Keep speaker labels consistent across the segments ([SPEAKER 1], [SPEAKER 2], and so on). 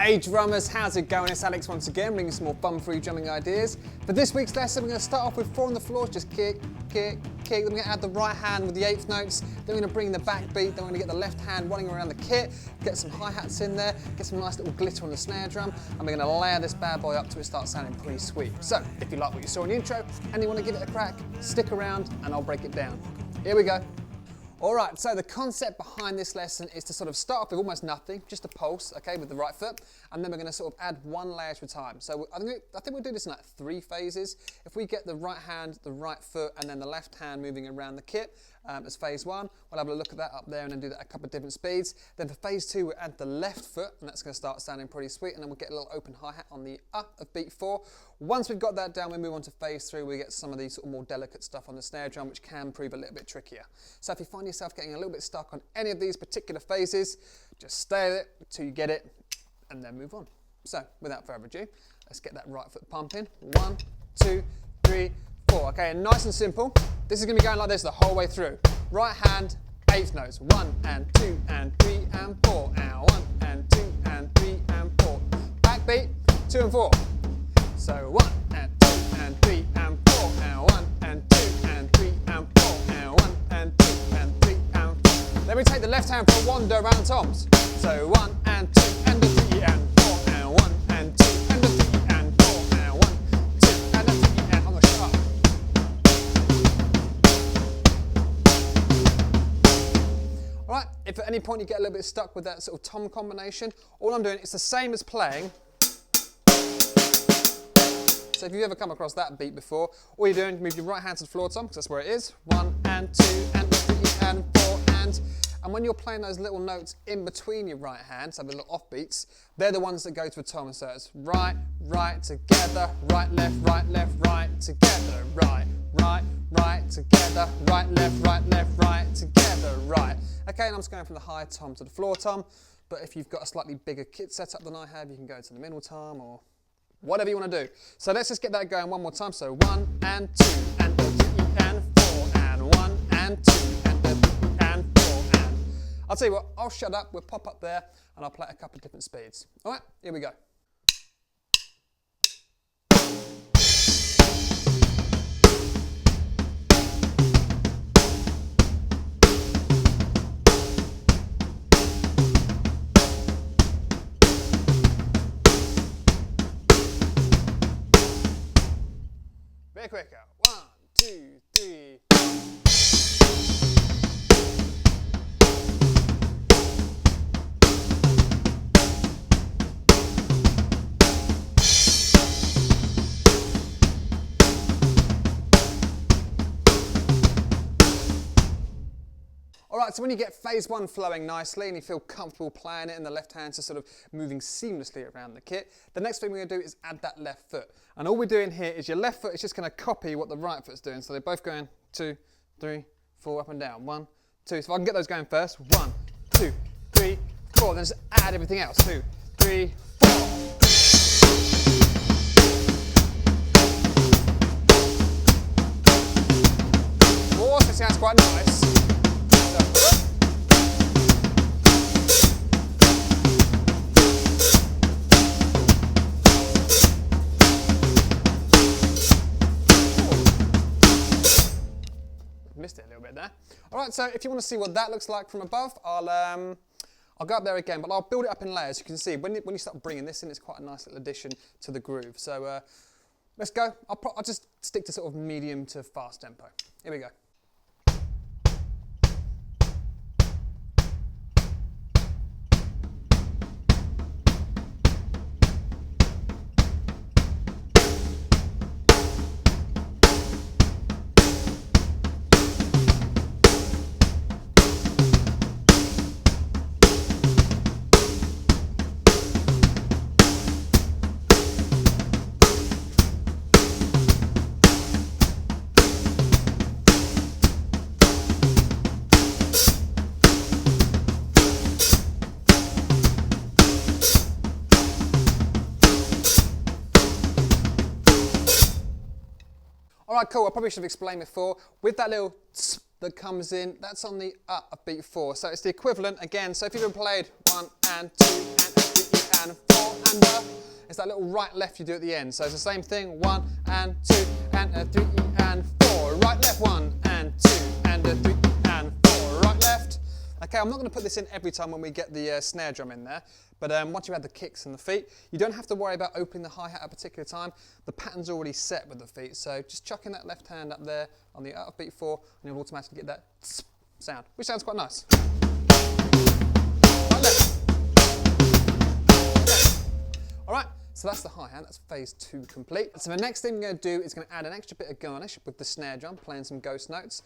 [SPEAKER 1] Hey drummers, how's it going? It's Alex once again, bringing some more fun-free drumming ideas. For this week's lesson, we're going to start off with 4 on the floor, just kick, kick, kick. Then we're going to add the right hand with the 8th notes. Then we're going to bring the back beat. Then we're going to get the left hand running around the kit, get some hi-hats in there, get some nice little glitter on the snare drum, and we're going to layer this bad boy up till it starts sounding pretty sweet. So, if you like what you saw in the intro and you want to give it a crack, stick around and I'll break it down. Here we go. Alright, so the concept behind this lesson is to sort of start off with almost nothing, just a pulse, okay, with the right foot, and then we're going to sort of add one layer at a time. So I think we'll do this in like 3 phases. If we get the right hand, the right foot, and then the left hand moving around the kit as phase 1, we'll have a look at that up there and then do that at a couple of different speeds. Then for phase 2, we'll add the left foot, and that's going to start sounding pretty sweet, and then we'll get a little open hi-hat on the of beat 4. Once we've got that down, we move on to phase 3, we get some of these sort of more delicate stuff on the snare drum, which can prove a little bit trickier. So if you find yourself getting a little bit stuck on any of these particular phases, just stay with it until you get it, and then move on. So without further ado, let's get that right foot pumping. 1, 2, 3, 4. Okay, and nice and simple. This is going to be going like this the whole way through. Right hand, 8th notes. 1 and 2 and 3 and 4. And 1 and 2 and 3 and 4. Back beat, 2 and 4. So 1 and 2 and 3 and 4. And 1 and 2 and 3 and 4. And 1 and 2 and 3 and 4. Let me take the left hand for a wander around the toms. So 1 and 2 and a 3 and 4. And 1 and 2 and a 3 and 4. And 1, 2 and a 3 and on the sharp. Alright, if at any point you get a little bit stuck with that sort of tom combination, all I'm doing is the same as playing. So if you've ever come across that beat before, all you're doing is move your right hand to the floor tom, because that's where it is. 1 and 2 and 3 and 4 and when you're playing those little notes in between your right hands, so the little offbeats, they're the ones that go to a tom. So it's right, right, together, right, left, right, together, right, right, right, together, right, right, together, right. Okay, and I'm just going from the high tom to the floor tom, but if you've got a slightly bigger kit setup than I have, you can go to the middle tom or whatever you want to do. So let's just get that going one more time. So 1 and 2 and 3 and 4 and 1 and 2 and 3 and 4 and I'll tell you what, I'll shut up, we'll pop up there and I'll play a couple of different speeds. Alright, here we go. Bit quicker. 1, 2, 3. Alright, so when you get phase 1 flowing nicely and you feel comfortable playing it and the left hand's just sort of moving seamlessly around the kit, the next thing we're going to do is add that left foot. And all we're doing here is your left foot is just going to copy what the right foot's doing. So they're both going 2, 3, 4, up and down. 1, 2. So if I can get those going first. 1, 2, 3, 4. Then just add everything else. 2, 3, 4. Oh, that sounds quite nice. Missed it a little bit there. Alright, so if you want to see what that looks like from above, I'll go up there again, but I'll build it up in layers. You can see when you start bringing this in, it's quite a nice little addition to the groove. So let's go. I'll just stick to sort of medium to fast tempo. Here we go. Alright, cool, I probably should have explained before. With that little tss that comes in, that's on the of beat 4. So it's the equivalent again. So if you've been played 1 and 2 and 3 and 4 and it's that little right left you do at the end. So it's the same thing, 1 and 2 and 3 and 4. Right left, 1 and 2 and 3 and 4. Right left. Okay, I'm not going to put this in every time when we get the snare drum in there, but once you add the kicks and the feet, you don't have to worry about opening the hi-hat at a particular time. The pattern's already set with the feet, so just chucking that left hand up there on the out of beat 4, and you'll automatically get that sound, which sounds quite nice. Right left. All right, so that's the hi-hat, that's phase 2 complete. So the next thing we're going to do is going to add an extra bit of garnish with the snare drum, playing some ghost notes.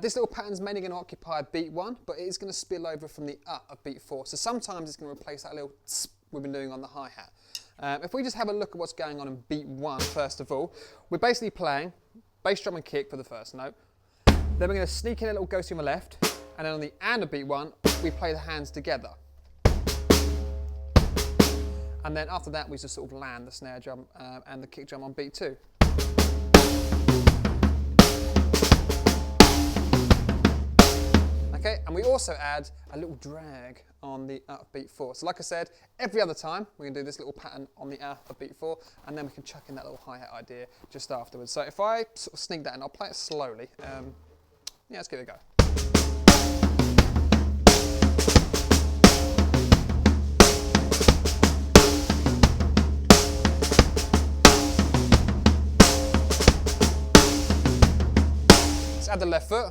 [SPEAKER 1] This little pattern's mainly going to occupy beat 1, but it is going to spill over from the of beat 4. So sometimes it's going to replace that little we've been doing on the hi-hat. If we just have a look at what's going on in beat 1, first of all, we're basically playing bass drum and kick for the first note. Then we're going to sneak in a little ghosty on the left, and then on the of beat 1, we play the hands together. And then after that, we just sort of land the snare drum and the kick drum on beat 2. Okay, and we also add a little drag on the of beat 4. So like I said, every other time, we're going to do this little pattern on the of beat 4, and then we can chuck in that little hi-hat idea just afterwards. So if I sort of sneak that in, I'll play it slowly. Yeah, let's give it a go. Add the left foot.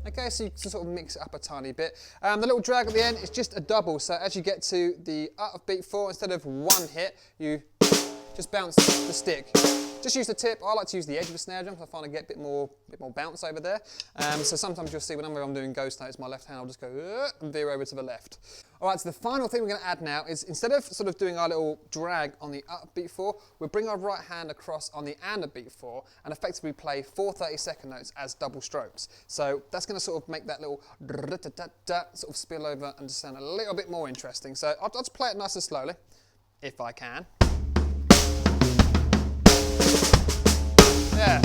[SPEAKER 1] Okay, so you can sort of mix it up a tiny bit. The little drag at the end is just a double, so as you get to the of beat 4, instead of one hit, you just bounce the stick. Just use the tip. I like to use the edge of the snare drum, so I find I get a bit more bounce over there. So sometimes you'll see whenever I'm doing ghost notes, my left hand will just go and veer over to the left. All right, so the final thing we're going to add now is, instead of sort of doing our little drag on the up beat 4, we'll bring our right hand across on the and beat 4 and effectively play 4 30-second notes as double strokes. So that's going to sort of make that little sort of spill over and just sound a little bit more interesting. So I'll just play it nice and slowly, if I can. Yeah.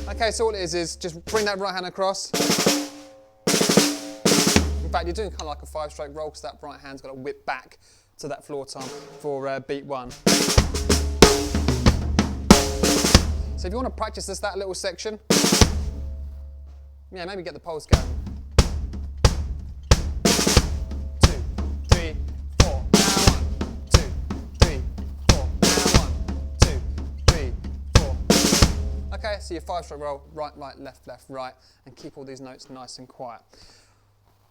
[SPEAKER 1] Okay, so all it is just bring that right hand across. In fact, you're doing kind of like a 5-stroke roll, because that right hand's got to whip back to that floor tom for beat 1. So if you want to practice just that little section, yeah, maybe get the pulse going. 2, 3, 4, now 1, 2, 3, 4, now 1, 2, 3, 4. Okay, so your 5-stroke roll, right, right, left, left, right, and keep all these notes nice and quiet.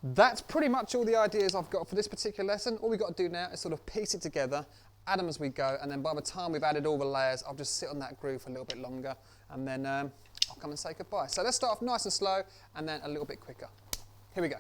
[SPEAKER 1] That's pretty much all the ideas I've got for this particular lesson. All we've got to do now is sort of piece it together, add them as we go, and then by the time we've added all the layers, I'll just sit on that groove for a little bit longer, and then I'll come and say goodbye. So let's start off nice and slow, and then a little bit quicker. Here we go.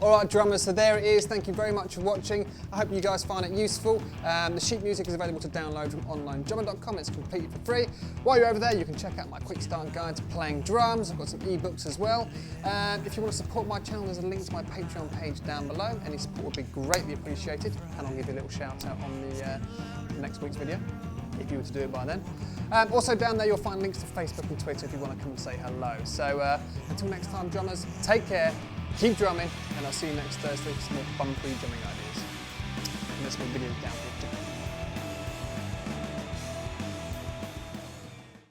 [SPEAKER 1] All right, drummers, so there it is. Thank you very much for watching. I hope you guys find it useful. The sheet music is available to download from onlinedrummer.com. It's completely for free. While you're over there, you can check out my quick start guide to playing drums. I've got some ebooks as well. If you want to support my channel, there's a link to my Patreon page down below. Any support would be greatly appreciated, and I'll give you a little shout out on the next week's video, if you were to do it by then. Also down there you'll find links to Facebook and Twitter if you want to come and say hello. So until next time, drummers, take care, keep drumming, and I'll see you next Thursday for some more fun-free drumming ideas. And this video down here.